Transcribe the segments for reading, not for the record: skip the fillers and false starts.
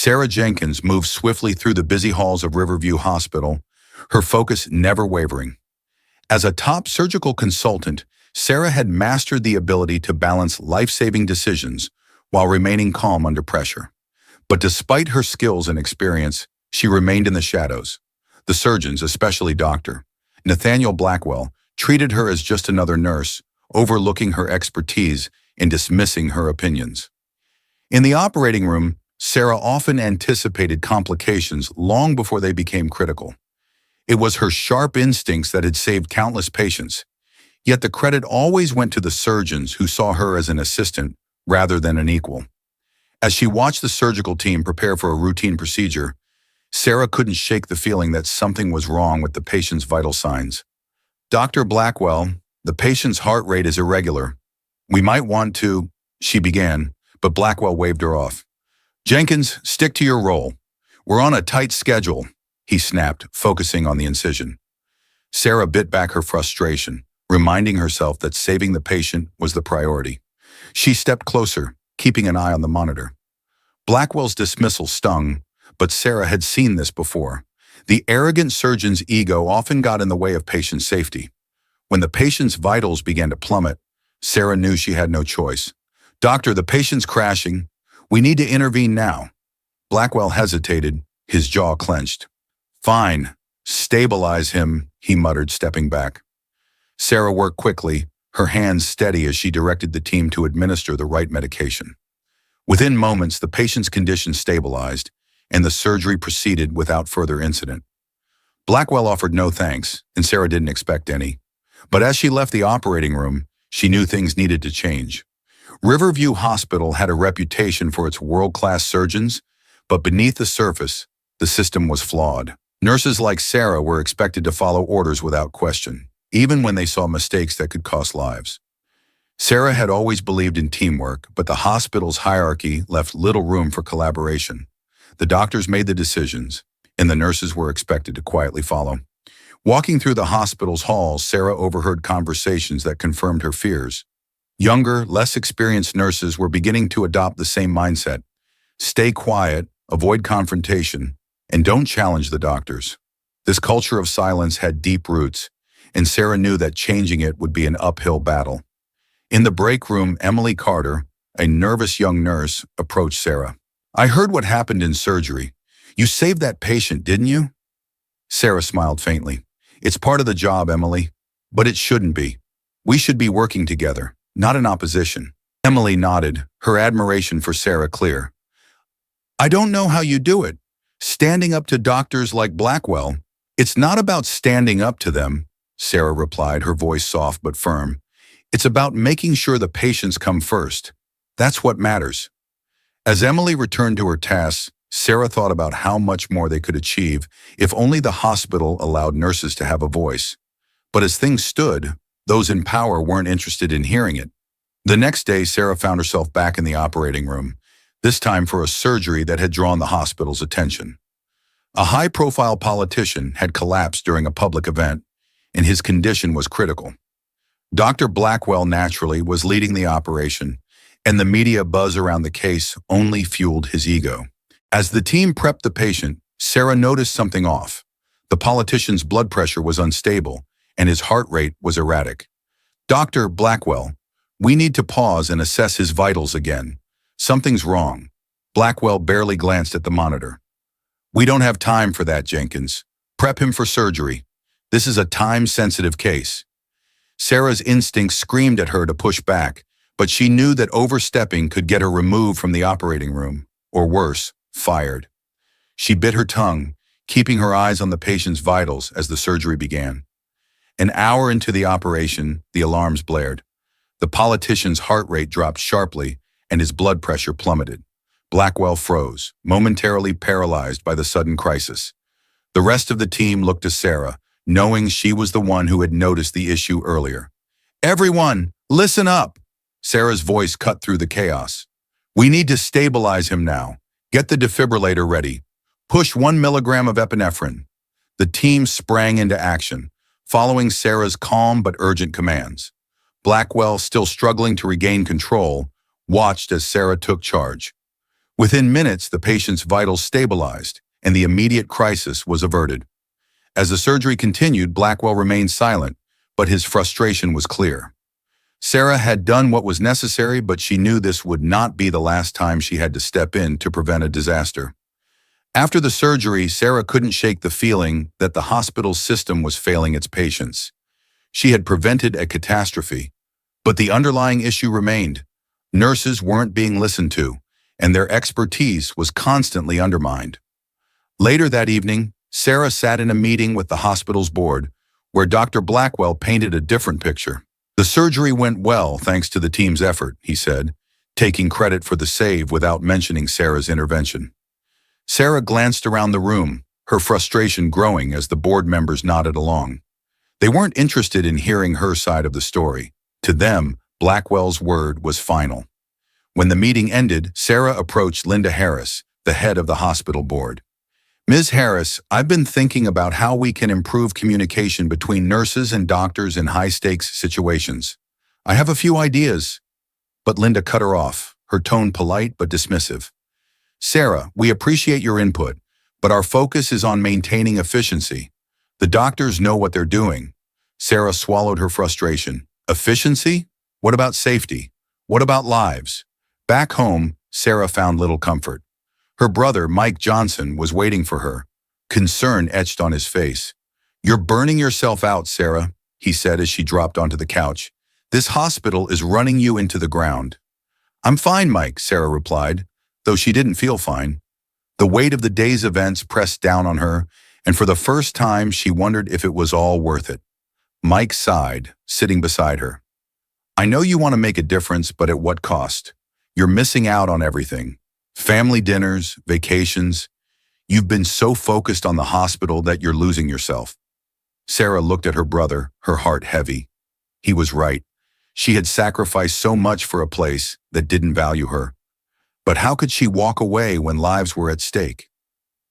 Sarah Jenkins moved swiftly through the busy halls of Riverview Hospital, her focus never wavering. As a top surgical consultant, Sarah had mastered the ability to balance life-saving decisions while remaining calm under pressure. But despite her skills and experience, she remained in the shadows. The surgeons, especially Dr. Nathaniel Blackwell, treated her as just another nurse, overlooking her expertise and dismissing her opinions. In the operating room, Sarah often anticipated complications long before they became critical. It was her sharp instincts that had saved countless patients, yet the credit always went to the surgeons who saw her as an assistant rather than an equal. As she watched the surgical team prepare for a routine procedure, Sarah couldn't shake the feeling that something was wrong with the patient's vital signs. "Dr. Blackwell, the patient's heart rate is irregular. We might want to," she began, but Blackwell waved her off. "Jenkins, stick to your role. We're on a tight schedule," he snapped, focusing on the incision. Sarah bit back her frustration, reminding herself that saving the patient was the priority. She stepped closer, keeping an eye on the monitor. Blackwell's dismissal stung, but Sarah had seen this before. The arrogant surgeon's ego often got in the way of patient safety. When the patient's vitals began to plummet, Sarah knew she had no choice. "Doctor, the patient's crashing. We need to intervene now." Blackwell hesitated, his jaw clenched. "Fine. Stabilize him," he muttered, stepping back. Sarah worked quickly, her hands steady as she directed the team to administer the right medication. Within moments, the patient's condition stabilized, and the surgery proceeded without further incident. Blackwell offered no thanks, and Sarah didn't expect any. But as she left the operating room, she knew things needed to change. Riverview Hospital had a reputation for its world-class surgeons, but beneath the surface, the system was flawed. Nurses like Sarah were expected to follow orders without question, even when they saw mistakes that could cost lives. Sarah had always believed in teamwork, but the hospital's hierarchy left little room for collaboration. The doctors made the decisions, and the nurses were expected to quietly follow. Walking through the hospital's halls, Sarah overheard conversations that confirmed her fears. Younger, less experienced nurses were beginning to adopt the same mindset. Stay quiet, avoid confrontation, and don't challenge the doctors. This culture of silence had deep roots, and Sarah knew that changing it would be an uphill battle. In the break room, Emily Carter, a nervous young nurse, approached Sarah. "I heard what happened in surgery. You saved that patient, didn't you?" Sarah smiled faintly. "It's part of the job, Emily, but it shouldn't be. We should be working together, not in opposition." Emily nodded, her admiration for Sarah clear. "I don't know how you do it. Standing up to doctors like Blackwell." "It's not about standing up to them," Sarah replied, her voice soft but firm. "It's about making sure the patients come first. That's what matters." As Emily returned to her tasks, Sarah thought about how much more they could achieve if only the hospital allowed nurses to have a voice. But as things stood, those in power weren't interested in hearing it. The next day, Sarah found herself back in the operating room, this time for a surgery that had drawn the hospital's attention. A high-profile politician had collapsed during a public event, and his condition was critical. Dr. Blackwell, naturally, was leading the operation, and the media buzz around the case only fueled his ego. As the team prepped the patient, Sarah noticed something off. The politician's blood pressure was unstable, and his heart rate was erratic. "Dr. Blackwell, we need to pause and assess his vitals again. Something's wrong." Blackwell barely glanced at the monitor. "We don't have time for that, Jenkins. Prep him for surgery. This is a time-sensitive case." Sarah's instincts screamed at her to push back, but she knew that overstepping could get her removed from the operating room, or worse, fired. She bit her tongue, keeping her eyes on the patient's vitals as the surgery began. An hour into the operation, the alarms blared. The politician's heart rate dropped sharply, and his blood pressure plummeted. Blackwell froze, momentarily paralyzed by the sudden crisis. The rest of the team looked to Sarah, knowing she was the one who had noticed the issue earlier. "Everyone, listen up!" Sarah's voice cut through the chaos. "We need to stabilize him now. Get the defibrillator ready. Push 1 milligram of epinephrine." The team sprang into action, following Sarah's calm but urgent commands. Blackwell, still struggling to regain control, watched as Sarah took charge. Within minutes, the patient's vitals stabilized, and the immediate crisis was averted. As the surgery continued, Blackwell remained silent, but his frustration was clear. Sarah had done what was necessary, but she knew this would not be the last time she had to step in to prevent a disaster. After the surgery, Sarah couldn't shake the feeling that the hospital's system was failing its patients. She had prevented a catastrophe, but the underlying issue remained. Nurses weren't being listened to, and their expertise was constantly undermined. Later that evening, Sarah sat in a meeting with the hospital's board, where Dr. Blackwell painted a different picture. The surgery went well thanks to the team's effort, he said, taking credit for the save without mentioning Sarah's intervention. Sarah glanced around the room, her frustration growing as the board members nodded along. They weren't interested in hearing her side of the story. To them, Blackwell's word was final. When the meeting ended, Sarah approached Linda Harris, the head of the hospital board. Ms. Harris, I've been thinking about how we can improve communication between nurses and doctors in high-stakes situations. I have a few ideas. But Linda cut her off, her tone polite but dismissive. Sarah, we appreciate your input, but our focus is on maintaining efficiency. The doctors know what they're doing. Sarah swallowed her frustration. Efficiency? What about safety? What about lives? Back home, Sarah found little comfort. Her brother, Mike Johnson, was waiting for her, concern etched on his face. You're burning yourself out, Sarah, he said as she dropped onto the couch. This hospital is running you into the ground. I'm fine, Mike, Sarah replied, though she didn't feel fine. The weight of the day's events pressed down on her, and for the first time she wondered if it was all worth it. Mike sighed, sitting beside her. I know you want to make a difference, but at what cost? You're missing out on everything. Family dinners, vacations. You've been so focused on the hospital that you're losing yourself. Sarah looked at her brother, her heart heavy. He was right. She had sacrificed so much for a place that didn't value her. But how could she walk away when lives were at stake?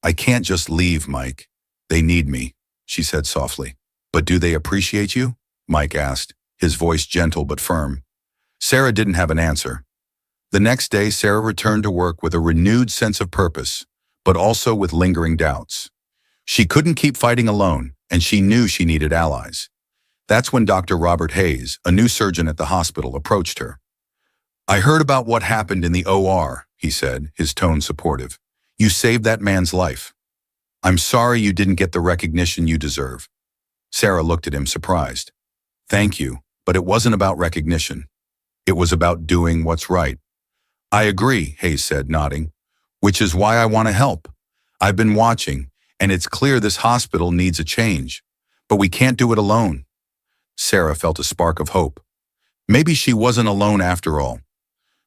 I can't just leave, Mike. They need me, she said softly. But do they appreciate you? Mike asked, his voice gentle but firm. Sarah didn't have an answer. The next day, Sarah returned to work with a renewed sense of purpose, but also with lingering doubts. She couldn't keep fighting alone, and she knew she needed allies. That's when Dr. Robert Hayes, a new surgeon at the hospital, approached her. I heard about what happened in the OR, he said, his tone supportive. You saved that man's life. I'm sorry you didn't get the recognition you deserve. Sarah looked at him surprised. Thank you, but it wasn't about recognition. It was about doing what's right. I agree, Hayes said, nodding, which is why I want to help. I've been watching, and it's clear this hospital needs a change, but we can't do it alone. Sarah felt a spark of hope. Maybe she wasn't alone after all.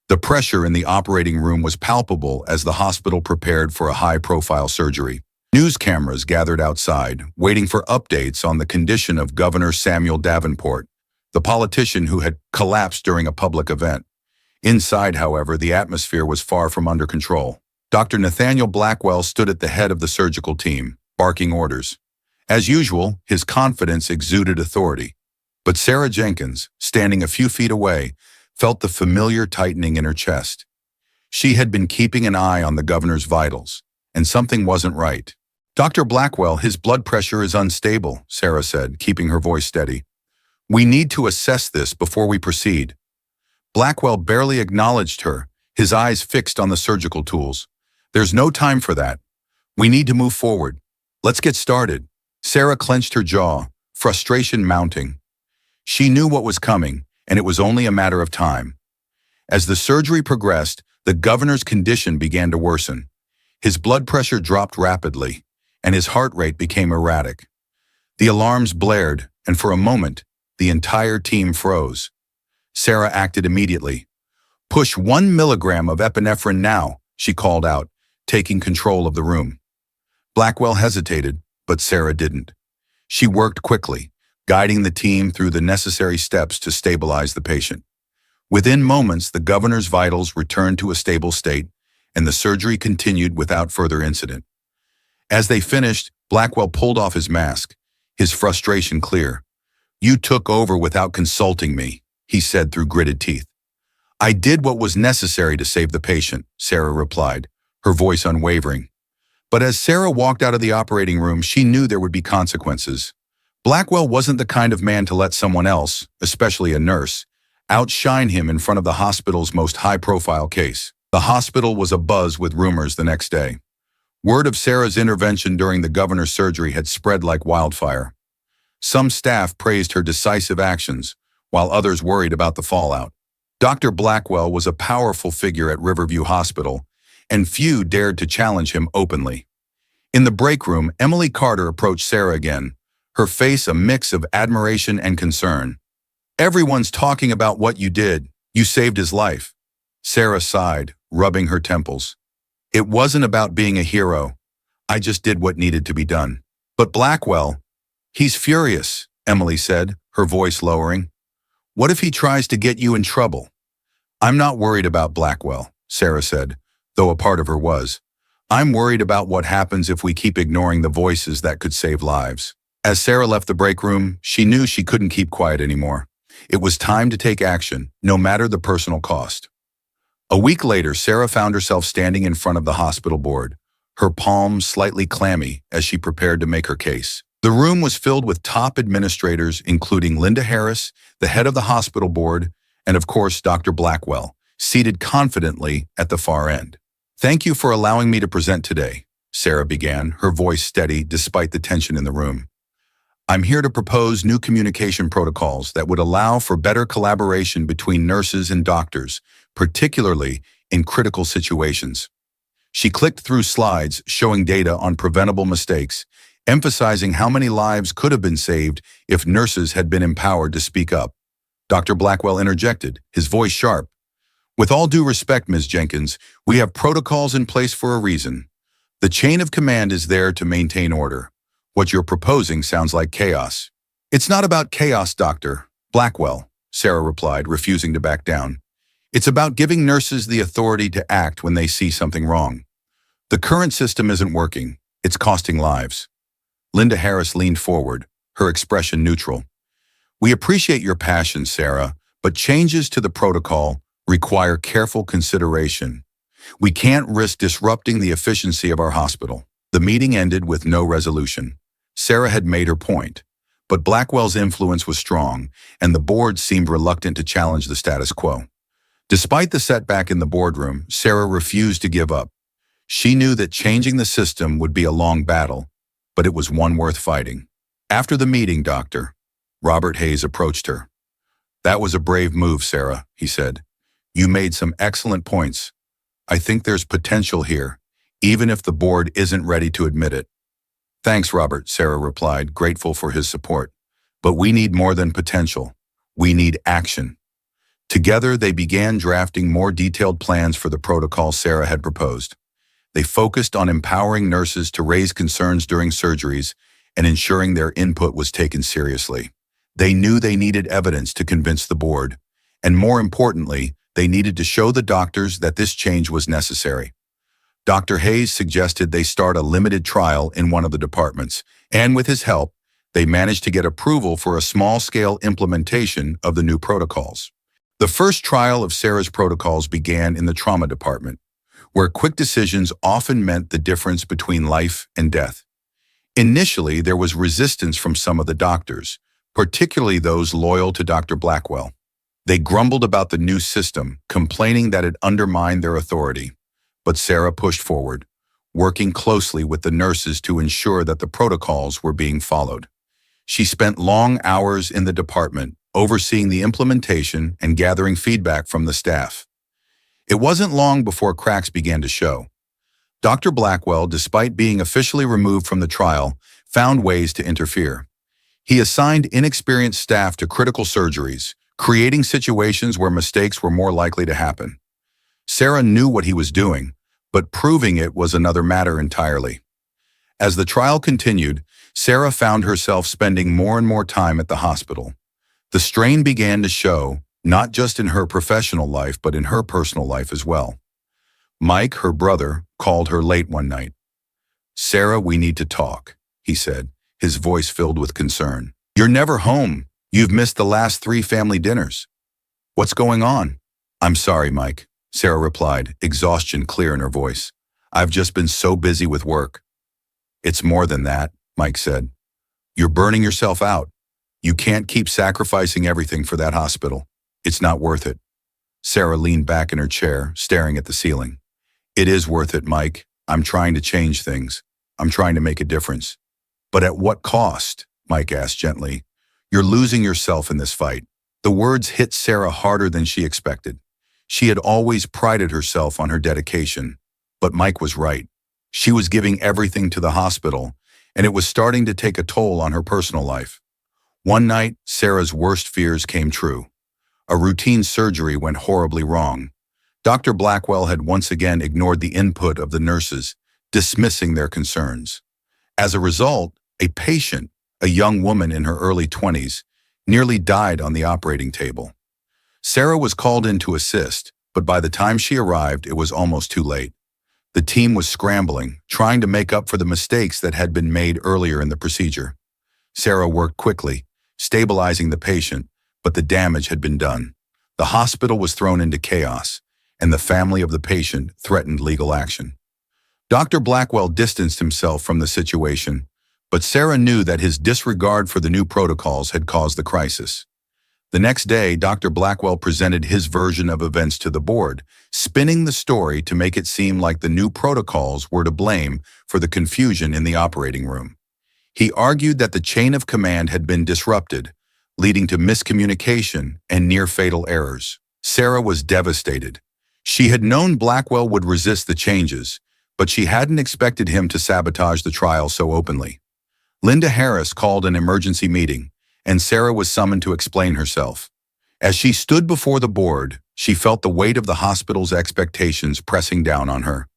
The pressure in the operating room was palpable as the hospital prepared for a high-profile surgery. News cameras gathered outside, waiting for updates on the condition of Governor Samuel Davenport, the politician who had collapsed during a public event. Inside, however, the atmosphere was far from under control. Dr. Nathaniel Blackwell stood at the head of the surgical team, barking orders. As usual, his confidence exuded authority. But Sarah Jenkins, standing a few feet away, felt the familiar tightening in her chest. She had been keeping an eye on the governor's vitals, and something wasn't right. Dr. Blackwell, his blood pressure is unstable, Sarah said, keeping her voice steady. We need to assess this before we proceed. Blackwell barely acknowledged her, his eyes fixed on the surgical tools. There's no time for that. We need to move forward. Let's get started. Sarah clenched her jaw, frustration mounting. She knew what was coming, and it was only a matter of time. As the surgery progressed, the governor's condition began to worsen. His blood pressure dropped rapidly, and his heart rate became erratic. The alarms blared, and for a moment, the entire team froze. Sarah acted immediately. Push 1 milligram of epinephrine now, she called out, taking control of the room. Blackwell hesitated, but Sarah didn't. She worked quickly, guiding the team through the necessary steps to stabilize the patient. Within moments, the governor's vitals returned to a stable state, and the surgery continued without further incident. As they finished, Blackwell pulled off his mask, his frustration clear. You took over without consulting me, he said through gritted teeth. I did what was necessary to save the patient, Sarah replied, her voice unwavering. But as Sarah walked out of the operating room, she knew there would be consequences. Blackwell wasn't the kind of man to let someone else, especially a nurse, outshine him in front of the hospital's most high-profile case. The hospital was abuzz with rumors the next day. Word of Sarah's intervention during the governor's surgery had spread like wildfire. Some staff praised her decisive actions, while others worried about the fallout. Dr. Blackwell was a powerful figure at Riverview Hospital, and few dared to challenge him openly. In the break room, Emily Carter approached Sarah again, her face a mix of admiration and concern. "Everyone's talking about what you did. You saved his life." Sarah sighed, rubbing her temples. "It wasn't about being a hero. I just did what needed to be done." "But Blackwell, he's furious," Emily said, her voice lowering. "What if he tries to get you in trouble?" "I'm not worried about Blackwell," Sarah said, though a part of her was. "I'm worried about what happens if we keep ignoring the voices that could save lives." As Sarah left the break room, she knew she couldn't keep quiet anymore. It was time to take action, no matter the personal cost. A week later, Sarah found herself standing in front of the hospital board, her palms slightly clammy as she prepared to make her case. The room was filled with top administrators, including Linda Harris, the head of the hospital board, and of course, Dr. Blackwell, seated confidently at the far end. "Thank you for allowing me to present today," Sarah began, her voice steady despite the tension in the room. "I'm here to propose new communication protocols that would allow for better collaboration between nurses and doctors, particularly in critical situations." She clicked through slides showing data on preventable mistakes, emphasizing how many lives could have been saved if nurses had been empowered to speak up. Dr. Blackwell interjected, his voice sharp. "With all due respect, Ms. Jenkins, we have protocols in place for a reason. The chain of command is there to maintain order. What you're proposing sounds like chaos." "It's not about chaos, Dr. Blackwell," Sarah replied, refusing to back down. "It's about giving nurses the authority to act when they see something wrong. The current system isn't working. It's costing lives." Linda Harris leaned forward, her expression neutral. "We appreciate your passion, Sarah, but changes to the protocol require careful consideration. We can't risk disrupting the efficiency of our hospital." The meeting ended with no resolution. Sarah had made her point, but Blackwell's influence was strong, and the board seemed reluctant to challenge the status quo. Despite the setback in the boardroom, Sarah refused to give up. She knew that changing the system would be a long battle, but it was one worth fighting. After the meeting, Dr. Robert Hayes approached her. "That was a brave move, Sarah," he said. "You made some excellent points. I think there's potential here, even if the board isn't ready to admit it." "Thanks, Robert," Sarah replied, grateful for his support. "But we need more than potential. We need action." Together, they began drafting more detailed plans for the protocol Sarah had proposed. They focused on empowering nurses to raise concerns during surgeries and ensuring their input was taken seriously. They knew they needed evidence to convince the board, and more importantly, they needed to show the doctors that this change was necessary. Dr. Hayes suggested they start a limited trial in one of the departments, and with his help, they managed to get approval for a small-scale implementation of the new protocols. The first trial of Sarah's protocols began in the trauma department, where quick decisions often meant the difference between life and death. Initially, there was resistance from some of the doctors, particularly those loyal to Dr. Blackwell. They grumbled about the new system, complaining that it undermined their authority. But Sarah pushed forward, working closely with the nurses to ensure that the protocols were being followed. She spent long hours in the department, overseeing the implementation and gathering feedback from the staff. It wasn't long before cracks began to show. Dr. Blackwell, despite being officially removed from the trial, found ways to interfere. He assigned inexperienced staff to critical surgeries, creating situations where mistakes were more likely to happen. Sarah knew what he was doing, but proving it was another matter entirely. As the trial continued, Sarah found herself spending more and more time at the hospital. The strain began to show, not just in her professional life, but in her personal life as well. Mike, her brother, called her late one night. "Sarah, we need to talk," he said, his voice filled with concern. "You're never home. You've missed the last 3 family dinners. What's going on?" "I'm sorry, Mike," Sarah replied, exhaustion clear in her voice. I've just been so busy with work. It's more than that, Mike said. You're burning yourself out. You can't keep sacrificing everything for that hospital. It's not worth it. Sarah leaned back in her chair, staring at the ceiling. It is worth it, Mike. I'm trying to change things. I'm trying to make a difference. But at what cost? Mike asked gently. You're losing yourself in this fight. The words hit Sarah harder than she expected. She had always prided herself on her dedication. But Mike was right. She was giving everything to the hospital, and it was starting to take a toll on her personal life. One night, Sarah's worst fears came true. A routine surgery went horribly wrong. Dr. Blackwell had once again ignored the input of the nurses, dismissing their concerns. As a result, a patient, a young woman in her early 20s, nearly died on the operating table. Sarah was called in to assist, but by the time she arrived, it was almost too late. The team was scrambling, trying to make up for the mistakes that had been made earlier in the procedure. Sarah worked quickly, stabilizing the patient, but the damage had been done. The hospital was thrown into chaos, and the family of the patient threatened legal action. Dr. Blackwell distanced himself from the situation, but Sarah knew that his disregard for the new protocols had caused the crisis. The next day, Dr. Blackwell presented his version of events to the board, spinning the story to make it seem like the new protocols were to blame for the confusion in the operating room. He argued that the chain of command had been disrupted, leading to miscommunication and near-fatal errors. Sarah was devastated. She had known Blackwell would resist the changes, but she hadn't expected him to sabotage the trial so openly. Linda Harris called an emergency meeting, and Sarah was summoned to explain herself. As she stood before the board, she felt the weight of the hospital's expectations pressing down on her.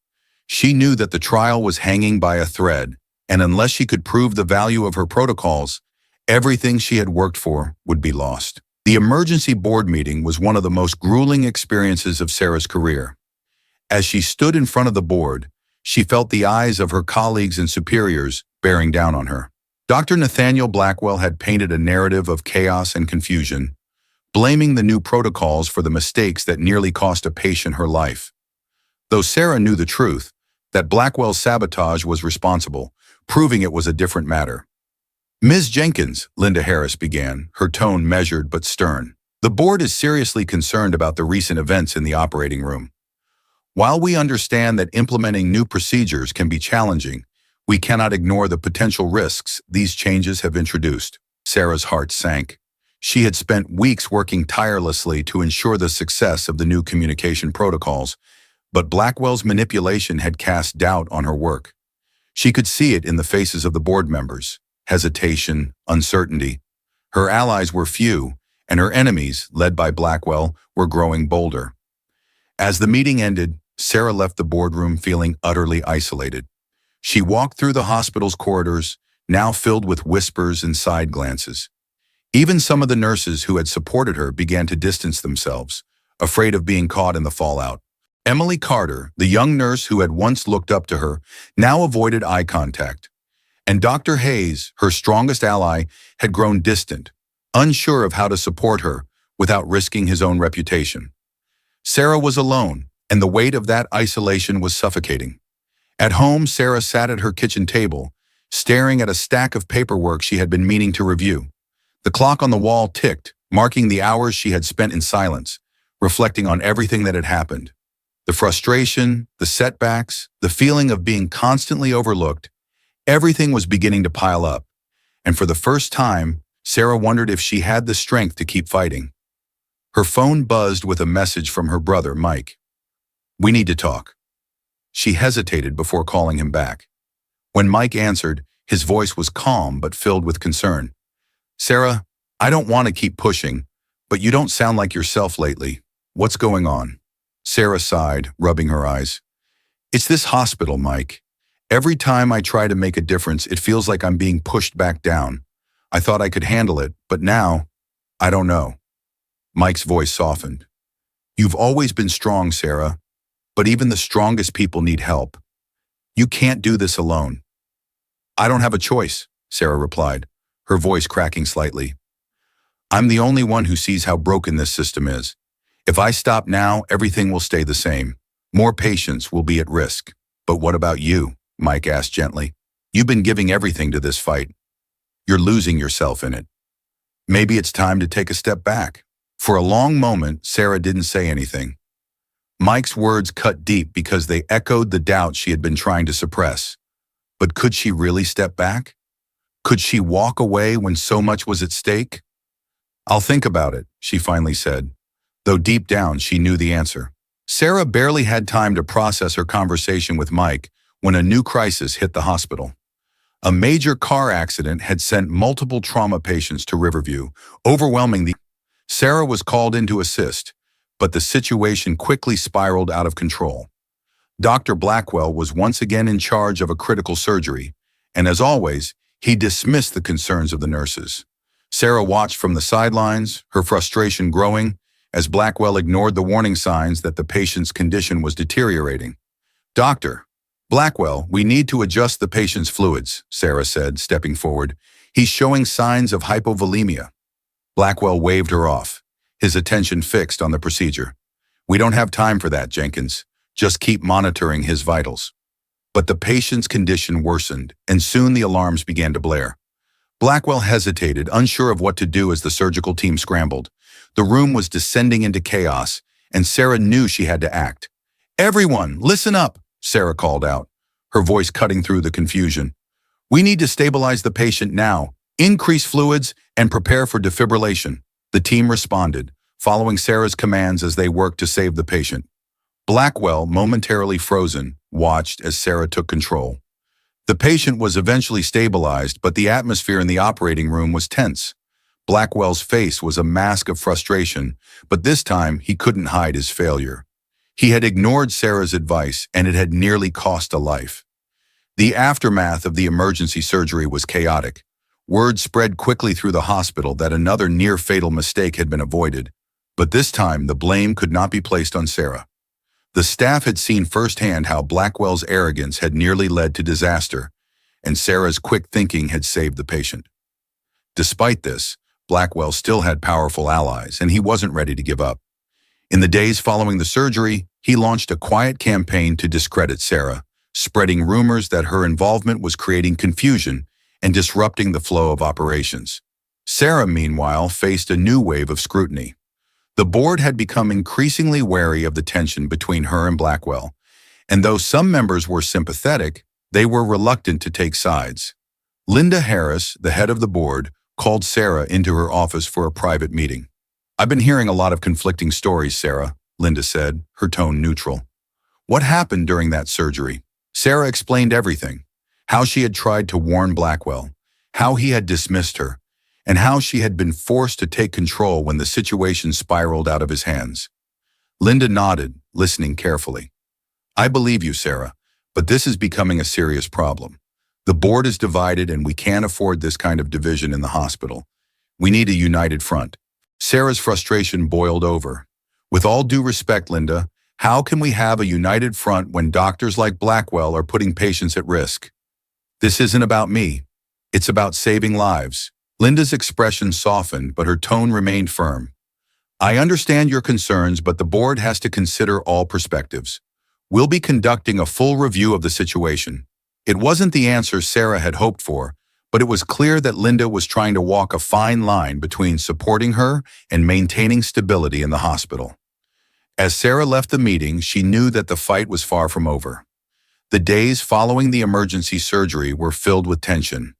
She knew that the trial was hanging by a thread, and unless she could prove the value of her protocols, everything she had worked for would be lost. The emergency board meeting was one of the most grueling experiences of Sarah's career. As she stood in front of the board, she felt the eyes of her colleagues and superiors bearing down on her. Dr. Nathaniel Blackwell had painted a narrative of chaos and confusion, blaming the new protocols for the mistakes that nearly cost a patient her life. Though Sarah knew the truth, that Blackwell's sabotage was responsible, proving it was a different matter. Ms. Jenkins, Linda Harris began, her tone measured but stern. The board is seriously concerned about the recent events in the operating room. While we understand that implementing new procedures can be challenging, we cannot ignore the potential risks these changes have introduced. Sarah's heart sank. She had spent weeks working tirelessly to ensure the success of the new communication protocols, but Blackwell's manipulation had cast doubt on her work. She could see it in the faces of the board members: hesitation, uncertainty. Her allies were few, and her enemies, led by Blackwell, were growing bolder. As the meeting ended, Sarah left the boardroom feeling utterly isolated. She walked through the hospital's corridors, now filled with whispers and side glances. Even some of the nurses who had supported her began to distance themselves, afraid of being caught in the fallout. Emily Carter, the young nurse who had once looked up to her, now avoided eye contact. And Dr. Hayes, her strongest ally, had grown distant, unsure of how to support her without risking his own reputation. Sarah was alone, and the weight of that isolation was suffocating. At home, Sarah sat at her kitchen table, staring at a stack of paperwork she had been meaning to review. The clock on the wall ticked, marking the hours she had spent in silence, reflecting on everything that had happened. The frustration, the setbacks, the feeling of being constantly overlooked, everything was beginning to pile up. And for the first time, Sarah wondered if she had the strength to keep fighting. Her phone buzzed with a message from her brother, Mike. "We need to talk." She hesitated before calling him back. When Mike answered, his voice was calm but filled with concern. "Sarah, I don't want to keep pushing, but you don't sound like yourself lately. What's going on?" Sarah sighed, rubbing her eyes. "It's this hospital, Mike. Every time I try to make a difference, it feels like I'm being pushed back down. I thought I could handle it, but now, I don't know." Mike's voice softened. "You've always been strong, Sarah, but even the strongest people need help. You can't do this alone." "I don't have a choice," Sarah replied, her voice cracking slightly. "I'm the only one who sees how broken this system is. If I stop now, everything will stay the same. More patients will be at risk." "But what about you?" Mike asked gently. "You've been giving everything to this fight. You're losing yourself in it. Maybe it's time to take a step back." For a long moment, Sarah didn't say anything. Mike's words cut deep because they echoed the doubt she had been trying to suppress. But could she really step back? Could she walk away when so much was at stake? "I'll think about it," she finally said, though deep down she knew the answer. Sarah barely had time to process her conversation with Mike when a new crisis hit the hospital. A major car accident had sent multiple trauma patients to Riverview, overwhelming the... Sarah was called in to assist, but the situation quickly spiraled out of control. Dr. Blackwell was once again in charge of a critical surgery, and as always, he dismissed the concerns of the nurses. Sarah watched from the sidelines, her frustration growing, as Blackwell ignored the warning signs that the patient's condition was deteriorating. "Doctor Blackwell, we need to adjust the patient's fluids," Sarah said, stepping forward. "He's showing signs of hypovolemia." Blackwell waved her off, his attention fixed on the procedure. "We don't have time for that, Jenkins. Just keep monitoring his vitals." But the patient's condition worsened, and soon the alarms began to blare. Blackwell hesitated, unsure of what to do as the surgical team scrambled. The room was descending into chaos, and Sarah knew she had to act. "Everyone, listen up," Sarah called out, her voice cutting through the confusion. "We need to stabilize the patient now, increase fluids, and prepare for defibrillation." The team responded, following Sarah's commands as they worked to save the patient. Blackwell, momentarily frozen, watched as Sarah took control. The patient was eventually stabilized, but the atmosphere in the operating room was tense. Blackwell's face was a mask of frustration, but this time he couldn't hide his failure. He had ignored Sarah's advice, and it had nearly cost a life. The aftermath of the emergency surgery was chaotic. Word spread quickly through the hospital that another near-fatal mistake had been avoided, but this time the blame could not be placed on Sarah. The staff had seen firsthand how Blackwell's arrogance had nearly led to disaster, and Sarah's quick thinking had saved the patient. Despite this, Blackwell still had powerful allies, and he wasn't ready to give up. In the days following the surgery, he launched a quiet campaign to discredit Sarah, spreading rumors that her involvement was creating confusion and disrupting the flow of operations. Sarah, meanwhile, faced a new wave of scrutiny. The board had become increasingly wary of the tension between her and Blackwell, and though some members were sympathetic, they were reluctant to take sides. Linda Harris, the head of the board, called Sarah into her office for a private meeting. "I've been hearing a lot of conflicting stories, Sarah," Linda said, her tone neutral. "What happened during that surgery?" Sarah explained everything: how she had tried to warn Blackwell, how he had dismissed her, and how she had been forced to take control when the situation spiraled out of his hands. Linda nodded, listening carefully. "I believe you, Sarah, but this is becoming a serious problem. The board is divided, and we can't afford this kind of division in the hospital. We need a united front." Sarah's frustration boiled over. "With all due respect, Linda, how can we have a united front when doctors like Blackwell are putting patients at risk? This isn't about me. It's about saving lives." Linda's expression softened, but her tone remained firm. "I understand your concerns, but the board has to consider all perspectives. We'll be conducting a full review of the situation." It wasn't the answer Sarah had hoped for, but it was clear that Linda was trying to walk a fine line between supporting her and maintaining stability in the hospital. As Sarah left the meeting, she knew that the fight was far from over. The days following the emergency surgery were filled with tension.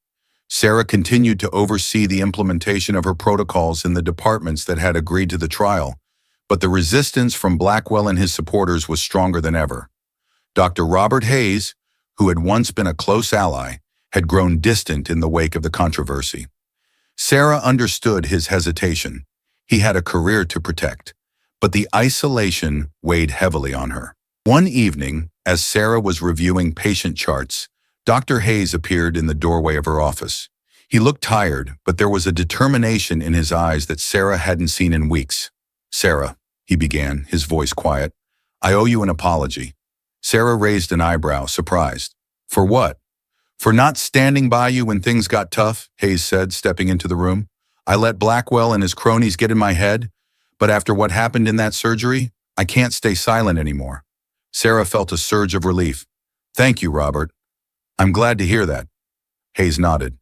Sarah continued to oversee the implementation of her protocols in the departments that had agreed to the trial, but the resistance from Blackwell and his supporters was stronger than ever. Dr. Robert Hayes, who had once been a close ally, had grown distant in the wake of the controversy. Sarah understood his hesitation. He had a career to protect, but the isolation weighed heavily on her. One evening, as Sarah was reviewing patient charts, Dr. Hayes appeared in the doorway of her office. He looked tired, but there was a determination in his eyes that Sarah hadn't seen in weeks. "Sarah," he began, his voice quiet, "I owe you an apology." Sarah raised an eyebrow, surprised. "For what?" "For not standing by you when things got tough," Hayes said, stepping into the room. "I let Blackwell and his cronies get in my head, but after what happened in that surgery, I can't stay silent anymore." Sarah felt a surge of relief. Thank you, Robert. I'm glad to hear that. Hayes nodded.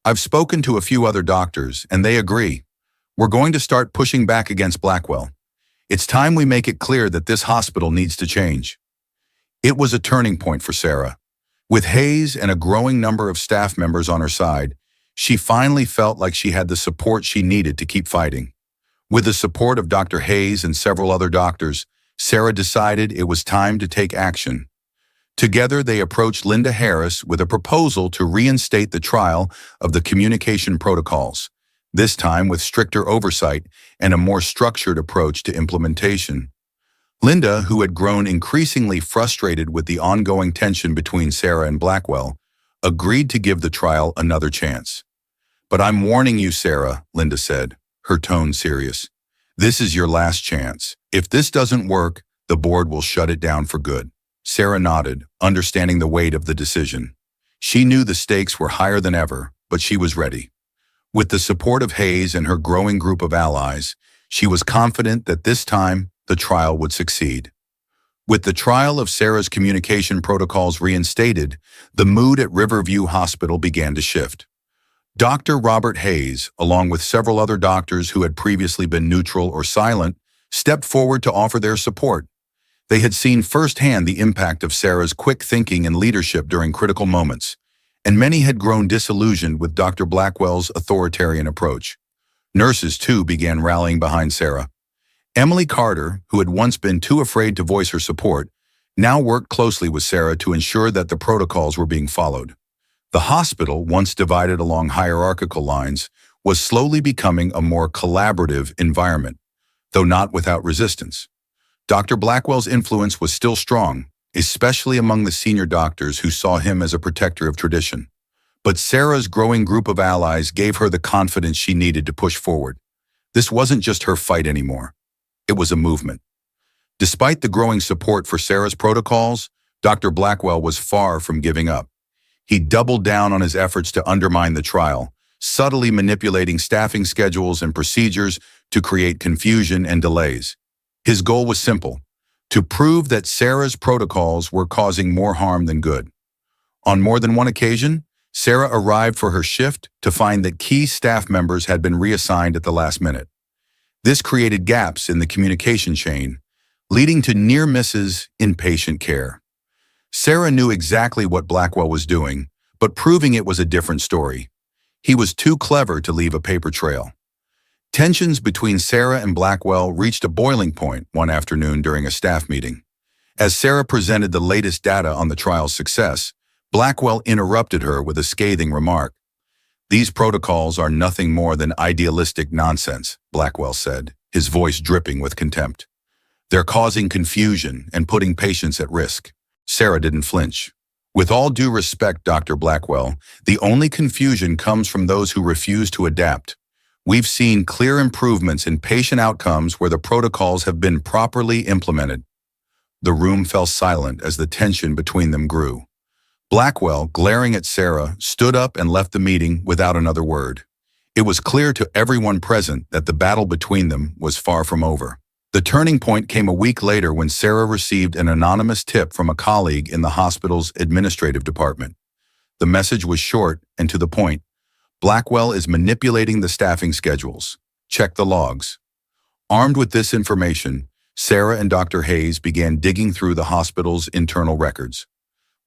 I've spoken to a few other doctors, and they agree. We're going to start pushing back against Blackwell. It's time we make it clear that this hospital needs to change. It was a turning point for Sarah. With Hayes and a growing number of staff members on her side, she finally felt like she had the support she needed to keep fighting. With the support of Dr. Hayes and several other doctors, Sarah decided it was time to take action. Together, they approached Linda Harris with a proposal to reinstate the trial of the communication protocols, this time with stricter oversight and a more structured approach to implementation. Linda, who had grown increasingly frustrated with the ongoing tension between Sarah and Blackwell, agreed to give the trial another chance. But I'm warning you, Sarah, Linda said, her tone serious. This is your last chance. If this doesn't work, the board will shut it down for good. Sarah nodded, understanding the weight of the decision. She knew the stakes were higher than ever, but she was ready. With the support of Hayes and her growing group of allies, she was confident that this time the trial would succeed. With the trial of Sarah's communication protocols reinstated, the mood at Riverview Hospital began to shift. Dr. Robert Hayes, along with several other doctors who had previously been neutral or silent, stepped forward to offer their support. They had seen firsthand the impact of Sarah's quick thinking and leadership during critical moments, and many had grown disillusioned with Dr. Blackwell's authoritarian approach. Nurses, too, began rallying behind Sarah. Emily Carter, who had once been too afraid to voice her support, now worked closely with Sarah to ensure that the protocols were being followed. The hospital, once divided along hierarchical lines, was slowly becoming a more collaborative environment, though not without resistance. Dr. Blackwell's influence was still strong, especially among the senior doctors who saw him as a protector of tradition. But Sarah's growing group of allies gave her the confidence she needed to push forward. This wasn't just her fight anymore. It was a movement. Despite the growing support for Sarah's protocols, Dr. Blackwell was far from giving up. He doubled down on his efforts to undermine the trial, subtly manipulating staffing schedules and procedures to create confusion and delays. His goal was simple: to prove that Sarah's protocols were causing more harm than good. On more than one occasion, Sarah arrived for her shift to find that key staff members had been reassigned at the last minute. This created gaps in the communication chain, leading to near misses in patient care. Sarah knew exactly what Blackwell was doing, but proving it was a different story. He was too clever to leave a paper trail. Tensions between Sarah and Blackwell reached a boiling point one afternoon during a staff meeting. As Sarah presented the latest data on the trial's success, Blackwell interrupted her with a scathing remark. "These protocols are nothing more than idealistic nonsense," Blackwell said, his voice dripping with contempt. "They're causing confusion and putting patients at risk." Sarah didn't flinch. "With all due respect, Dr. Blackwell, the only confusion comes from those who refuse to adapt. We've seen clear improvements in patient outcomes where the protocols have been properly implemented." The room fell silent as the tension between them grew. Blackwell, glaring at Sarah, stood up and left the meeting without another word. It was clear to everyone present that the battle between them was far from over. The turning point came a week later when Sarah received an anonymous tip from a colleague in the hospital's administrative department. The message was short and to the point. "Blackwell is manipulating the staffing schedules. Check the logs." Armed with this information, Sarah and Dr. Hayes began digging through the hospital's internal records.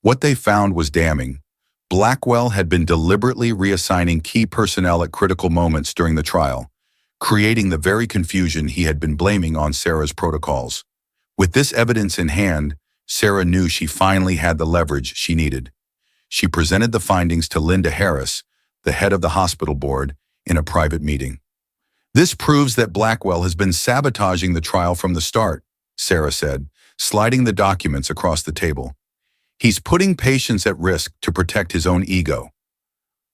What they found was damning. Blackwell had been deliberately reassigning key personnel at critical moments during the trial, creating the very confusion he had been blaming on Sarah's protocols. With this evidence in hand, Sarah knew she finally had the leverage she needed. She presented the findings to Linda Harris, the head of the hospital board, in a private meeting. "This proves that Blackwell has been sabotaging the trial from the start," Sarah said, sliding the documents across the table. "He's putting patients at risk to protect his own ego."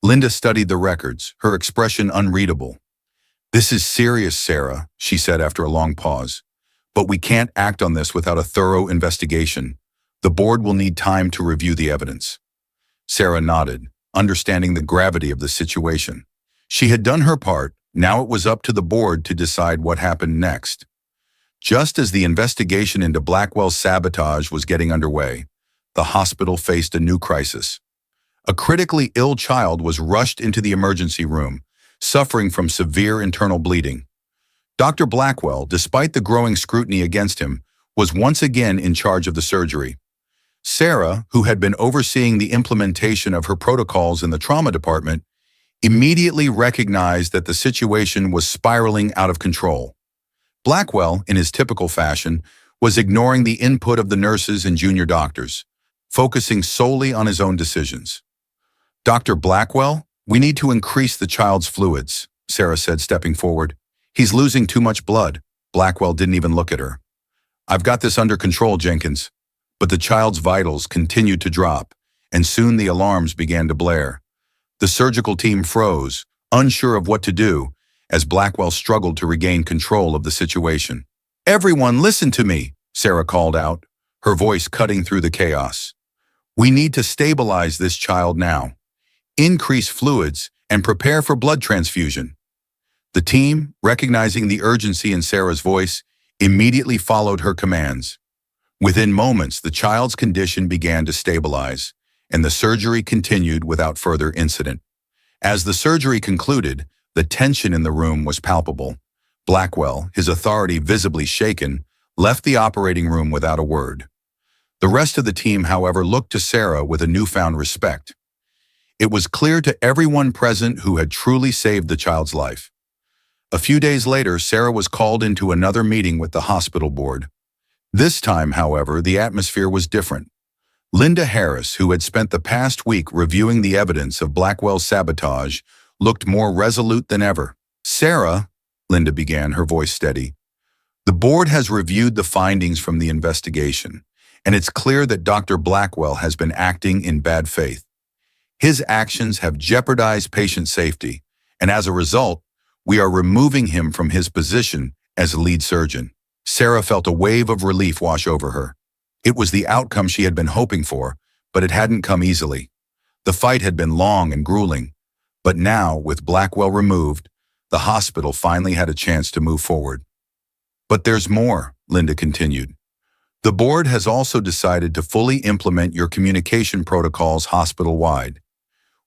Linda studied the records, her expression unreadable. "This is serious, Sarah," she said after a long pause. "But we can't act on this without a thorough investigation. The board will need time to review the evidence." Sarah nodded, understanding the gravity of the situation. She had done her part, now it was up to the board to decide what happened next. Just as the investigation into Blackwell's sabotage was getting underway, the hospital faced a new crisis. A critically ill child was rushed into the emergency room, suffering from severe internal bleeding. Dr. Blackwell, despite the growing scrutiny against him, was once again in charge of the surgery. Sarah, who had been overseeing the implementation of her protocols in the trauma department, immediately recognized that the situation was spiraling out of control. Blackwell, in his typical fashion, was ignoring the input of the nurses and junior doctors, focusing solely on his own decisions. "Dr. Blackwell, we need to increase the child's fluids," Sarah said, stepping forward. "He's losing too much blood." Blackwell didn't even look at her. "I've got this under control, Jenkins." But the child's vitals continued to drop, and soon the alarms began to blare. The surgical team froze, unsure of what to do, as Blackwell struggled to regain control of the situation. "Everyone, listen to me," Sarah called out, her voice cutting through the chaos. "We need to stabilize this child now. Increase fluids and prepare for blood transfusion." The team, recognizing the urgency in Sarah's voice, immediately followed her commands. Within moments, the child's condition began to stabilize, and the surgery continued without further incident. As the surgery concluded, the tension in the room was palpable. Blackwell, his authority visibly shaken, left the operating room without a word. The rest of the team, however, looked to Sarah with a newfound respect. It was clear to everyone present who had truly saved the child's life. A few days later, Sarah was called into another meeting with the hospital board. This time, however, the atmosphere was different. Linda Harris, who had spent the past week reviewing the evidence of Blackwell's sabotage, looked more resolute than ever. "Sarah," Linda began, her voice steady, "the board has reviewed the findings from the investigation, and it's clear that Dr. Blackwell has been acting in bad faith. His actions have jeopardized patient safety, and as a result, we are removing him from his position as lead surgeon." Sarah felt a wave of relief wash over her. It was the outcome she had been hoping for, but it hadn't come easily. The fight had been long and grueling, but now, with Blackwell removed, the hospital finally had a chance to move forward. "But there's more," Linda continued. "The board has also decided to fully implement your communication protocols hospital-wide.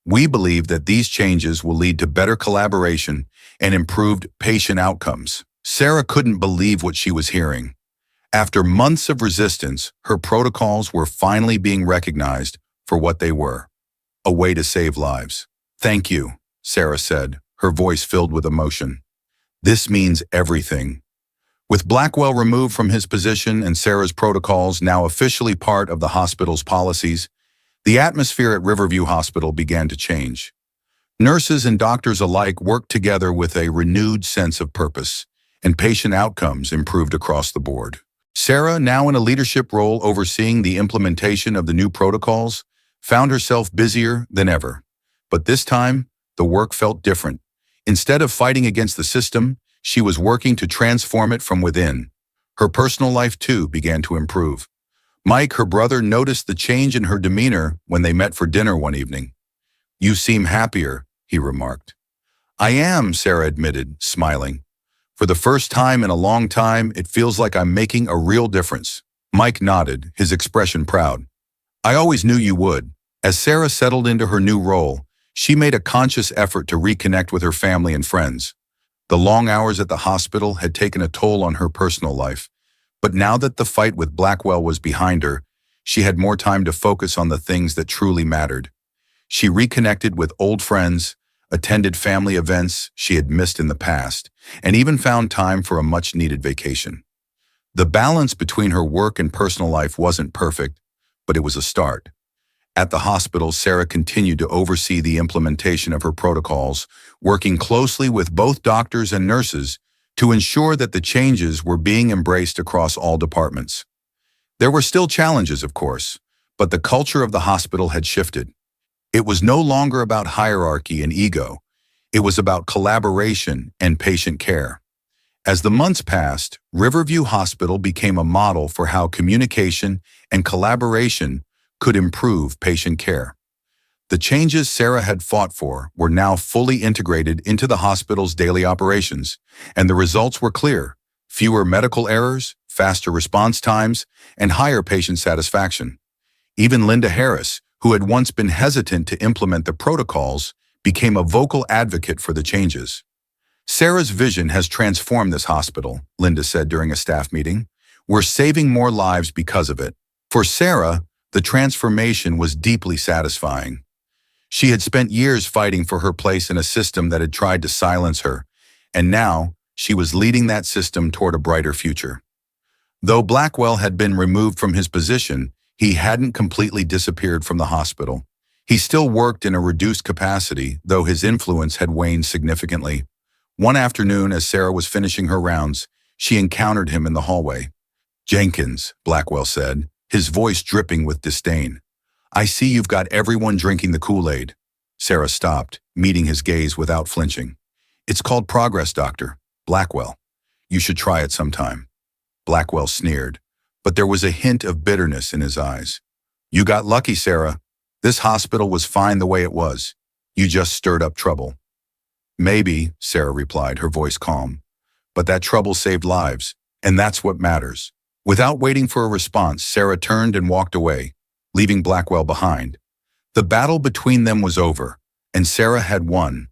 We believe that these changes will lead to better collaboration and improved patient outcomes." Sarah couldn't believe what she was hearing. After months of resistance, her protocols were finally being recognized for what they were: a way to save lives. "Thank you," Sarah said, her voice filled with emotion. "This means everything." With Blackwell removed from his position and Sarah's protocols now officially part of the hospital's policies, the atmosphere at Riverview Hospital began to change. Nurses and doctors alike worked together with a renewed sense of purpose, and patient outcomes improved across the board. Sarah, now in a leadership role overseeing the implementation of the new protocols, found herself busier than ever. But this time, the work felt different. Instead of fighting against the system, she was working to transform it from within. Her personal life, too, began to improve. Mike, her brother, noticed the change in her demeanor when they met for dinner one evening. "You seem happier," he remarked. "I am," Sarah admitted, smiling. "For the first time in a long time, it feels like I'm making a real difference." Mike nodded, his expression proud. "I always knew you would." As Sarah settled into her new role, she made a conscious effort to reconnect with her family and friends. The long hours at the hospital had taken a toll on her personal life, but now that the fight with Blackwell was behind her, she had more time to focus on the things that truly mattered. She reconnected with old friends, attended family events she had missed in the past, and even found time for a much-needed vacation. The balance between her work and personal life wasn't perfect, but it was a start. At the hospital, Sarah continued to oversee the implementation of her protocols, working closely with both doctors and nurses to ensure that the changes were being embraced across all departments. There were still challenges, of course, but the culture of the hospital had shifted. It was no longer about hierarchy and ego. It was about collaboration and patient care. As the months passed, Riverview Hospital became a model for how communication and collaboration could improve patient care. The changes Sarah had fought for were now fully integrated into the hospital's daily operations, and the results were clear: fewer medical errors, faster response times, and higher patient satisfaction. Even Linda Harris, who had once been hesitant to implement the protocols, became a vocal advocate for the changes. Sarah's vision has transformed this hospital, Linda said during a staff meeting. We're saving more lives because of it. For Sarah, the transformation was deeply satisfying. She had spent years fighting for her place in a system that had tried to silence her, and now she was leading that system toward a brighter future. Though Blackwell had been removed from his position, he hadn't completely disappeared from the hospital. He still worked in a reduced capacity, though his influence had waned significantly. One afternoon, as Sarah was finishing her rounds, she encountered him in the hallway. "Jenkins," Blackwell said, his voice dripping with disdain. "I see you've got everyone drinking the Kool-Aid." Sarah stopped, meeting his gaze without flinching. "It's called progress, Doctor. Blackwell. You should try it sometime." Blackwell sneered, but there was a hint of bitterness in his eyes. "You got lucky, Sarah. This hospital was fine the way it was. You just stirred up trouble." "Maybe," Sarah replied, her voice calm. "But that trouble saved lives, and that's what matters." Without waiting for a response, Sarah turned and walked away, leaving Blackwell behind. The battle between them was over, and Sarah had won.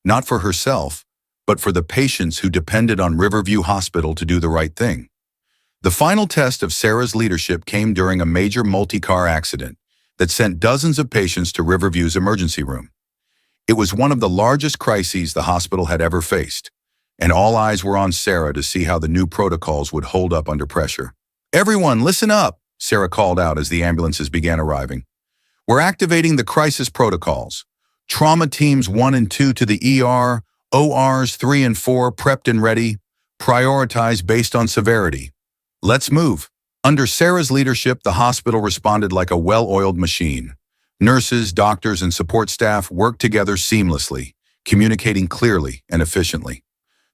Not for herself, but for the patients who depended on Riverview Hospital to do the right thing. The final test of Sarah's leadership came during a major multi-car accident that sent dozens of patients to Riverview's emergency room. It was one of the largest crises the hospital had ever faced, and all eyes were on Sarah to see how the new protocols would hold up under pressure. "Everyone, listen up," Sarah called out as the ambulances began arriving. "We're activating the crisis protocols. Trauma teams 1 and 2 to the ER, ORs 3 and 4 prepped and ready, prioritized based on severity. Let's move." Under Sarah's leadership, the hospital responded like a well-oiled machine. Nurses, doctors, and support staff worked together seamlessly, communicating clearly and efficiently.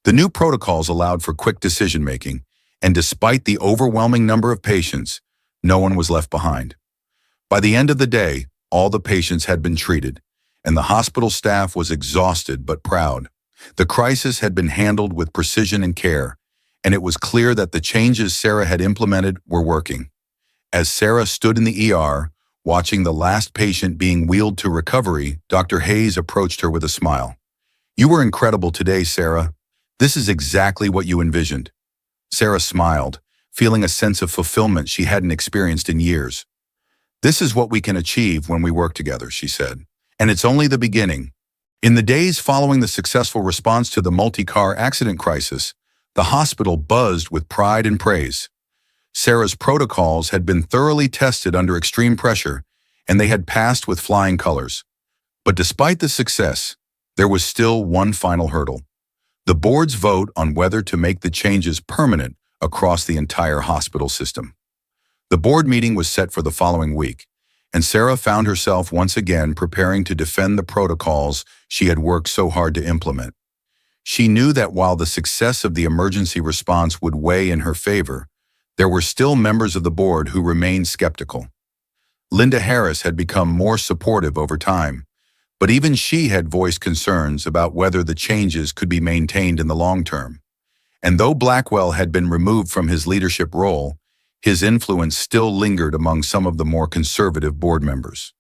The new protocols allowed for quick decision-making, and despite the overwhelming number of patients, no one was left behind. By the end of the day, all the patients had been treated, and the hospital staff was exhausted but proud. The crisis had been handled with precision and care, and it was clear that the changes Sarah had implemented were working. As Sarah stood in the ER, watching the last patient being wheeled to recovery, Dr. Hayes approached her with a smile. "You were incredible today, Sarah. This is exactly what you envisioned." Sarah smiled, feeling a sense of fulfillment she hadn't experienced in years. "This is what we can achieve when we work together," she said. "And it's only the beginning." In the days following the successful response to the multi-car accident crisis, the hospital buzzed with pride and praise. Sarah's protocols had been thoroughly tested under extreme pressure, and they had passed with flying colors. But despite the success, there was still one final hurdle: the board's vote on whether to make the changes permanent across the entire hospital system. The board meeting was set for the following week, and Sarah found herself once again preparing to defend the protocols she had worked so hard to implement. She knew that while the success of the emergency response would weigh in her favor, there were still members of the board who remained skeptical. Linda Harris had become more supportive over time, but even she had voiced concerns about whether the changes could be maintained in the long term. And though Blackwell had been removed from his leadership role, his influence still lingered among some of the more conservative board members.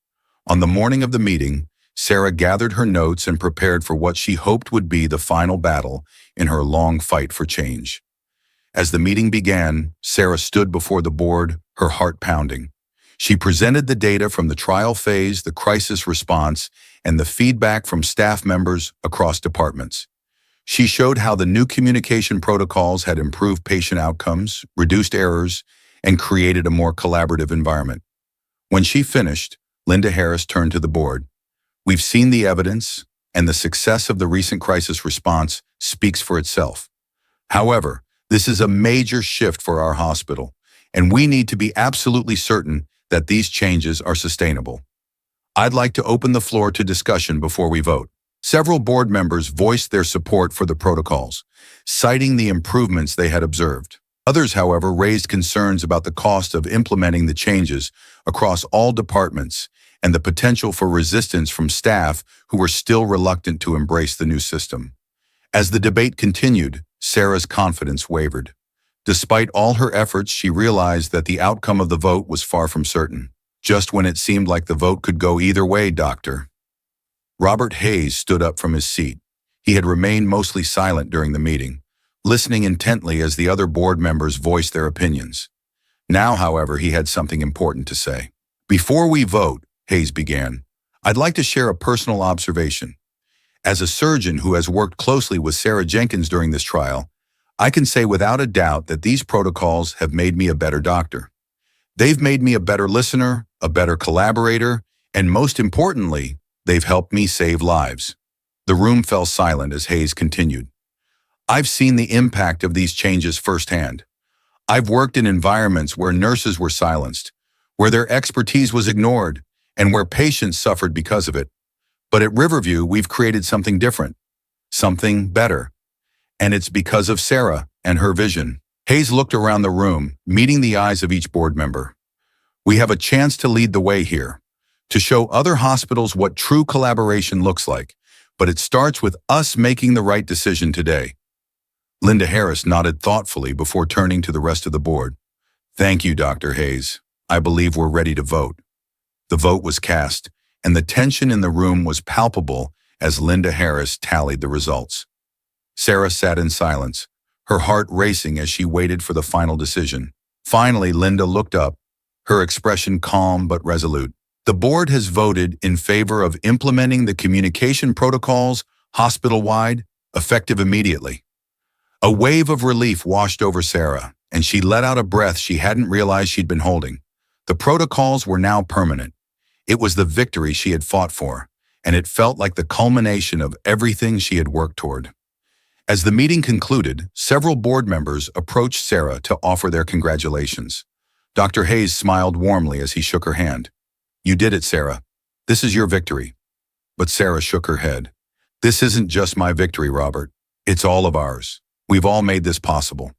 On the morning of the meeting, Sarah gathered her notes and prepared for what she hoped would be the final battle in her long fight for change. As the meeting began, Sarah stood before the board, her heart pounding. She presented the data from the trial phase, the crisis response, and the feedback from staff members across departments. She showed how the new communication protocols had improved patient outcomes, reduced errors, and created a more collaborative environment. When she finished, Linda Harris turned to the board. "We've seen the evidence, and the success of the recent crisis response speaks for itself. However, this is a major shift for our hospital, and we need to be absolutely certain that these changes are sustainable. I'd like to open the floor to discussion before we vote." Several board members voiced their support for the protocols, citing the improvements they had observed. Others, however, raised concerns about the cost of implementing the changes across all departments and the potential for resistance from staff who were still reluctant to embrace the new system. As the debate continued, Sarah's confidence wavered. Despite all her efforts, she realized that the outcome of the vote was far from certain. Just when it seemed like the vote could go either way, Doctor. Robert Hayes stood up from his seat. He had remained mostly silent during the meeting, listening intently as the other board members voiced their opinions. Now, however, he had something important to say. Before we vote, Hayes began, I'd like to share a personal observation. As a surgeon who has worked closely with Sarah Jenkins during this trial, I can say without a doubt that these protocols have made me a better doctor. They've made me a better listener, a better collaborator, and most importantly, they've helped me save lives. The room fell silent as Hayes continued. I've seen the impact of these changes firsthand. I've worked in environments where nurses were silenced, where their expertise was ignored, and where patients suffered because of it. But at Riverview, we've created something different, something better. And it's because of Sarah and her vision. Hayes looked around the room, meeting the eyes of each board member. We have a chance to lead the way here, to show other hospitals what true collaboration looks like, but it starts with us making the right decision today. Linda Harris nodded thoughtfully before turning to the rest of the board. Thank you, Dr. Hayes. I believe we're ready to vote. The vote was cast, and the tension in the room was palpable as Linda Harris tallied the results. Sarah sat in silence, her heart racing as she waited for the final decision. Finally, Linda looked up, her expression calm but resolute. The board has voted in favor of implementing the communication protocols hospital-wide, effective immediately. A wave of relief washed over Sarah, and she let out a breath she hadn't realized she'd been holding. The protocols were now permanent. It was the victory she had fought for, and it felt like the culmination of everything she had worked toward. As the meeting concluded, several board members approached Sarah to offer their congratulations. Dr. Hayes smiled warmly as he shook her hand. You did it, Sarah. This is your victory. But Sarah shook her head. This isn't just my victory, Robert. It's all of ours. We've all made this possible.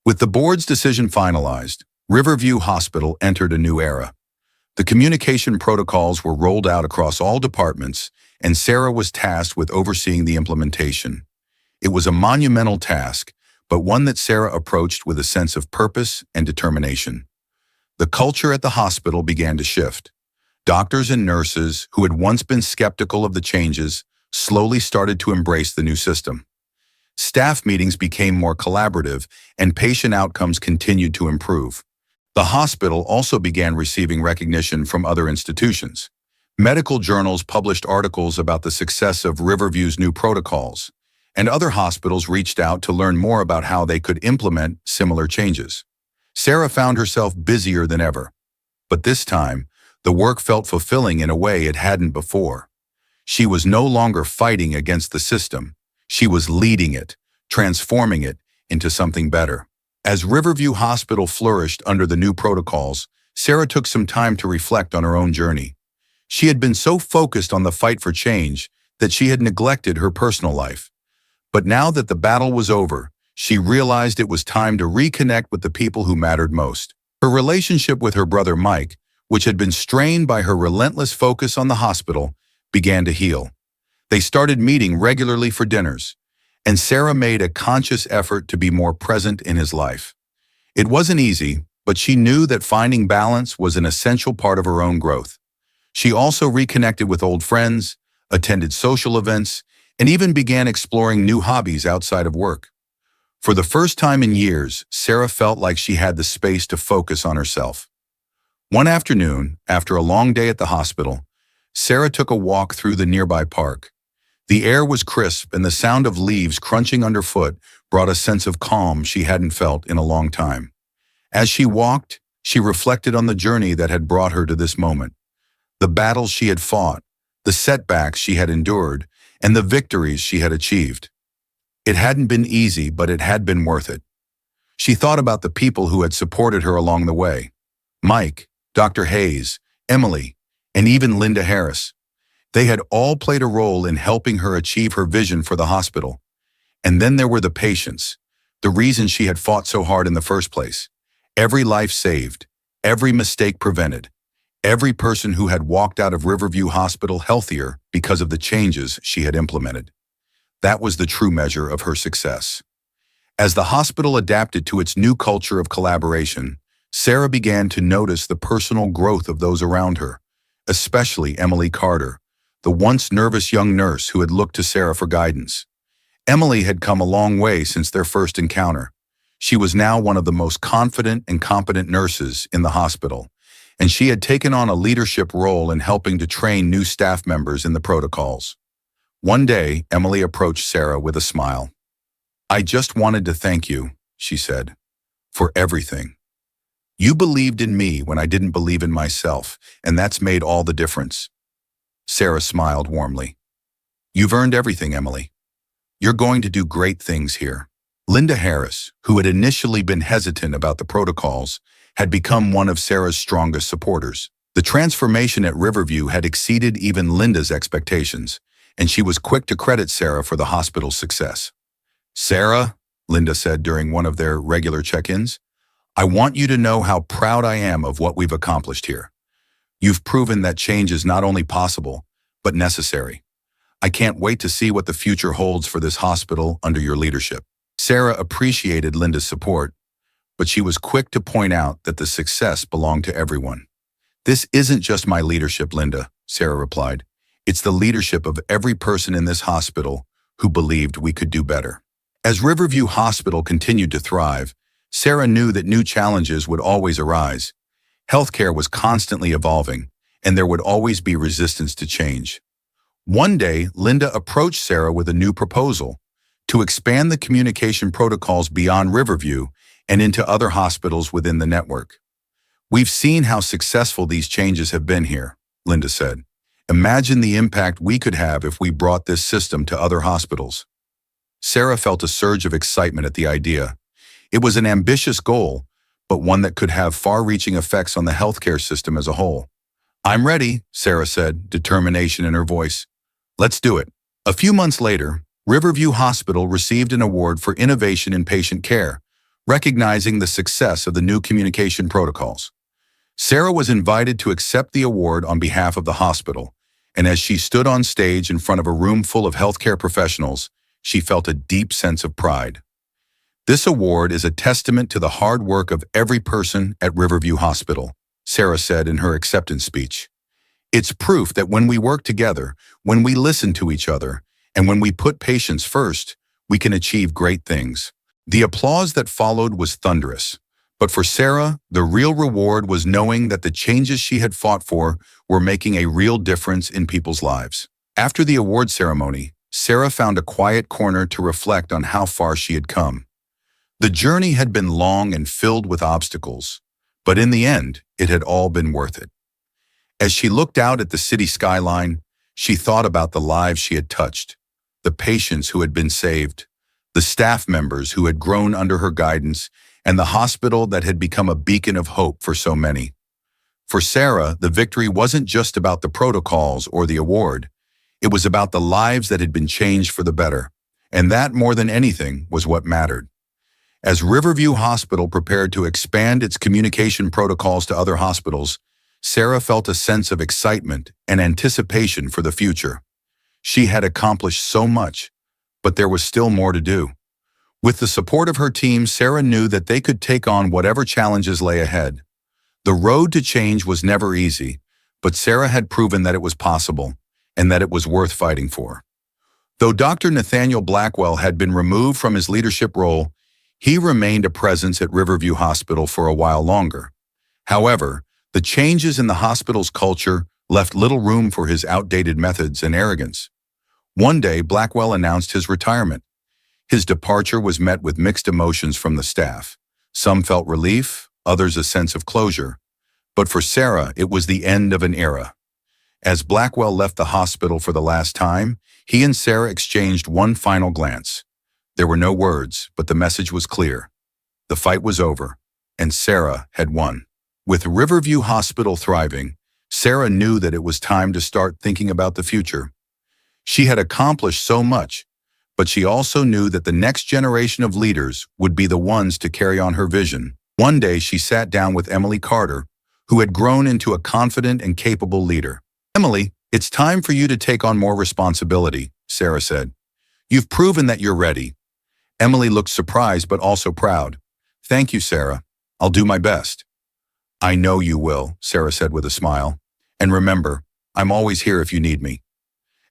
With the board's decision finalized, Riverview Hospital entered a new era. The communication protocols were rolled out across all departments, and Sarah was tasked with overseeing the implementation. It was a monumental task, but one that Sarah approached with a sense of purpose and determination. The culture at the hospital began to shift. Doctors and nurses who had once been skeptical of the changes slowly started to embrace the new system. Staff meetings became more collaborative, and patient outcomes continued to improve. The hospital also began receiving recognition from other institutions. Medical journals published articles about the success of Riverview's new protocols, and other hospitals reached out to learn more about how they could implement similar changes. Sarah found herself busier than ever, but this time, the work felt fulfilling in a way it hadn't before. She was no longer fighting against the system. She was leading it, transforming it into something better. As Riverview Hospital flourished under the new protocols, Sarah took some time to reflect on her own journey. She had been so focused on the fight for change that she had neglected her personal life. But now that the battle was over, she realized it was time to reconnect with the people who mattered most. Her relationship with her brother Mike, which had been strained by her relentless focus on the hospital, began to heal. They started meeting regularly for dinners, and Sarah made a conscious effort to be more present in his life. It wasn't easy, but she knew that finding balance was an essential part of her own growth. She also reconnected with old friends, attended social events, and even began exploring new hobbies outside of work. For the first time in years, Sarah felt like she had the space to focus on herself. One afternoon, after a long day at the hospital, Sarah took a walk through the nearby park. The air was crisp, and the sound of leaves crunching underfoot brought a sense of calm she hadn't felt in a long time. As she walked, she reflected on the journey that had brought her to this moment. The battles she had fought, the setbacks she had endured, and the victories she had achieved. It hadn't been easy, but it had been worth it. She thought about the people who had supported her along the way. Mike, Dr. Hayes, Emily, and even Linda Harris. They had all played a role in helping her achieve her vision for the hospital. And then there were the patients, the reason she had fought so hard in the first place. Every life saved, every mistake prevented, every person who had walked out of Riverview Hospital healthier because of the changes she had implemented. That was the true measure of her success. As the hospital adapted to its new culture of collaboration, Sarah began to notice the personal growth of those around her, especially Emily Carter, the once nervous young nurse who had looked to Sarah for guidance. Emily had come a long way since their first encounter. She was now one of the most confident and competent nurses in the hospital, and she had taken on a leadership role in helping to train new staff members in the protocols. One day, Emily approached Sarah with a smile. "I just wanted to thank you," she said, "for everything. You believed in me when I didn't believe in myself, and that's made all the difference." Sarah smiled warmly. "You've earned everything, Emily. You're going to do great things here." Linda Harris, who had initially been hesitant about the protocols, had become one of Sarah's strongest supporters. The transformation at Riverview had exceeded even Linda's expectations, and she was quick to credit Sarah for the hospital's success. "Sarah," Linda said during one of their regular check-ins, "I want you to know how proud I am of what we've accomplished here. You've proven that change is not only possible, but necessary. I can't wait to see what the future holds for this hospital under your leadership." Sarah appreciated Linda's support, but she was quick to point out that the success belonged to everyone. "This isn't just my leadership, Linda," Sarah replied. "It's the leadership of every person in this hospital who believed we could do better." As Riverview Hospital continued to thrive, Sarah knew that new challenges would always arise. Healthcare was constantly evolving, and there would always be resistance to change. One day, Linda approached Sarah with a new proposal: to expand the communication protocols beyond Riverview and into other hospitals within the network. "We've seen how successful these changes have been here," Linda said. "Imagine the impact we could have if we brought this system to other hospitals." Sarah felt a surge of excitement at the idea. It was an ambitious goal, but one that could have far-reaching effects on the healthcare system as a whole. "I'm ready," Sarah said, determination in her voice. "Let's do it." A few months later, Riverview Hospital received an award for innovation in patient care, recognizing the success of the new communication protocols. Sarah was invited to accept the award on behalf of the hospital, and as she stood on stage in front of a room full of healthcare professionals, she felt a deep sense of pride. "This award is a testament to the hard work of every person at Riverview Hospital," Sarah said in her acceptance speech. "It's proof that when we work together, when we listen to each other, and when we put patients first, we can achieve great things." The applause that followed was thunderous, but for Sarah, the real reward was knowing that the changes she had fought for were making a real difference in people's lives. After the award ceremony, Sarah found a quiet corner to reflect on how far she had come. The journey had been long and filled with obstacles, but in the end, it had all been worth it. As she looked out at the city skyline, she thought about the lives she had touched, the patients who had been saved, the staff members who had grown under her guidance, and the hospital that had become a beacon of hope for so many. For Sarah, the victory wasn't just about the protocols or the award. It was about the lives that had been changed for the better, and that, more than anything, was what mattered. As Riverview Hospital prepared to expand its communication protocols to other hospitals, Sarah felt a sense of excitement and anticipation for the future. She had accomplished so much, but there was still more to do. With the support of her team, Sarah knew that they could take on whatever challenges lay ahead. The road to change was never easy, but Sarah had proven that it was possible and that it was worth fighting for. Though Dr. Nathaniel Blackwell had been removed from his leadership role, he remained a presence at Riverview Hospital for a while longer. However, the changes in the hospital's culture left little room for his outdated methods and arrogance. One day, Blackwell announced his retirement. His departure was met with mixed emotions from the staff. Some felt relief, others a sense of closure. But for Sarah, it was the end of an era. As Blackwell left the hospital for the last time, he and Sarah exchanged one final glance. There were no words, but the message was clear. The fight was over, and Sarah had won. With Riverview Hospital thriving, Sarah knew that it was time to start thinking about the future. She had accomplished so much, but she also knew that the next generation of leaders would be the ones to carry on her vision. One day, she sat down with Emily Carter, who had grown into a confident and capable leader. "Emily, it's time for you to take on more responsibility," Sarah said. "You've proven that you're ready." Emily looked surprised but also proud. "Thank you, Sarah. I'll do my best." "I know you will," Sarah said with a smile. "And remember, I'm always here if you need me."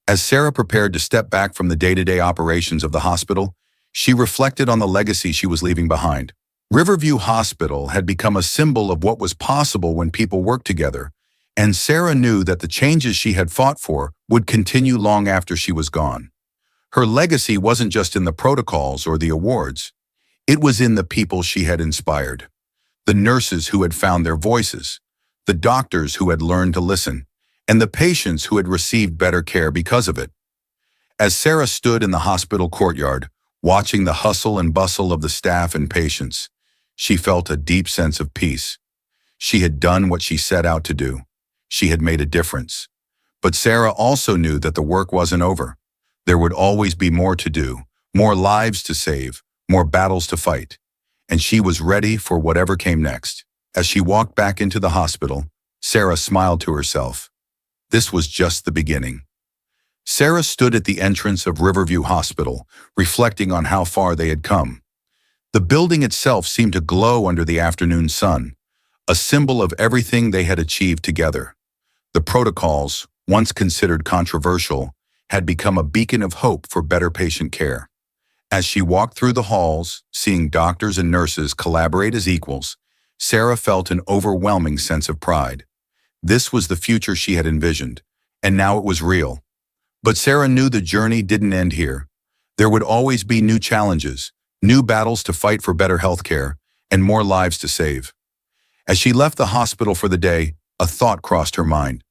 As Sarah prepared to step back from the day-to-day operations of the hospital, she reflected on the legacy she was leaving behind. Riverview Hospital had become a symbol of what was possible when people worked together, and Sarah knew that the changes she had fought for would continue long after she was gone. Her legacy wasn't just in the protocols or the awards. It was in the people she had inspired. The nurses who had found their voices, the doctors who had learned to listen, and the patients who had received better care because of it. As Sarah stood in the hospital courtyard, watching the hustle and bustle of the staff and patients, she felt a deep sense of peace. She had done what she set out to do. She had made a difference. But Sarah also knew that the work wasn't over. There would always be more to do, more lives to save, more battles to fight. And she was ready for whatever came next. As she walked back into the hospital, Sarah smiled to herself. This was just the beginning. Sarah stood at the entrance of Riverview Hospital, reflecting on how far they had come. The building itself seemed to glow under the afternoon sun, a symbol of everything they had achieved together. The protocols, once considered controversial, had become a beacon of hope for better patient care. As she walked through the halls, seeing doctors and nurses collaborate as equals, Sarah felt an overwhelming sense of pride. This was the future she had envisioned, and now it was real. But Sarah knew the journey didn't end here. There would always be new challenges, new battles to fight for better health care, and more lives to save. As she left the hospital for the day, a thought crossed her mind.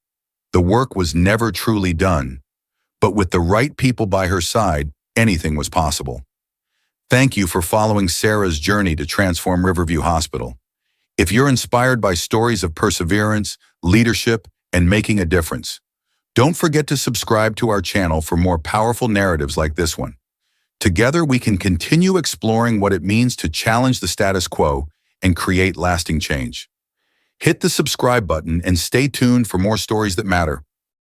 The work was never truly done, but with the right people by her side, anything was possible. Thank you for following Sarah's journey to transform Riverview Hospital. If you're inspired by stories of perseverance, leadership, and making a difference, don't forget to subscribe to our channel for more powerful narratives like this one. Together, we can continue exploring what it means to challenge the status quo and create lasting change. Hit the subscribe button and stay tuned for more stories that matter.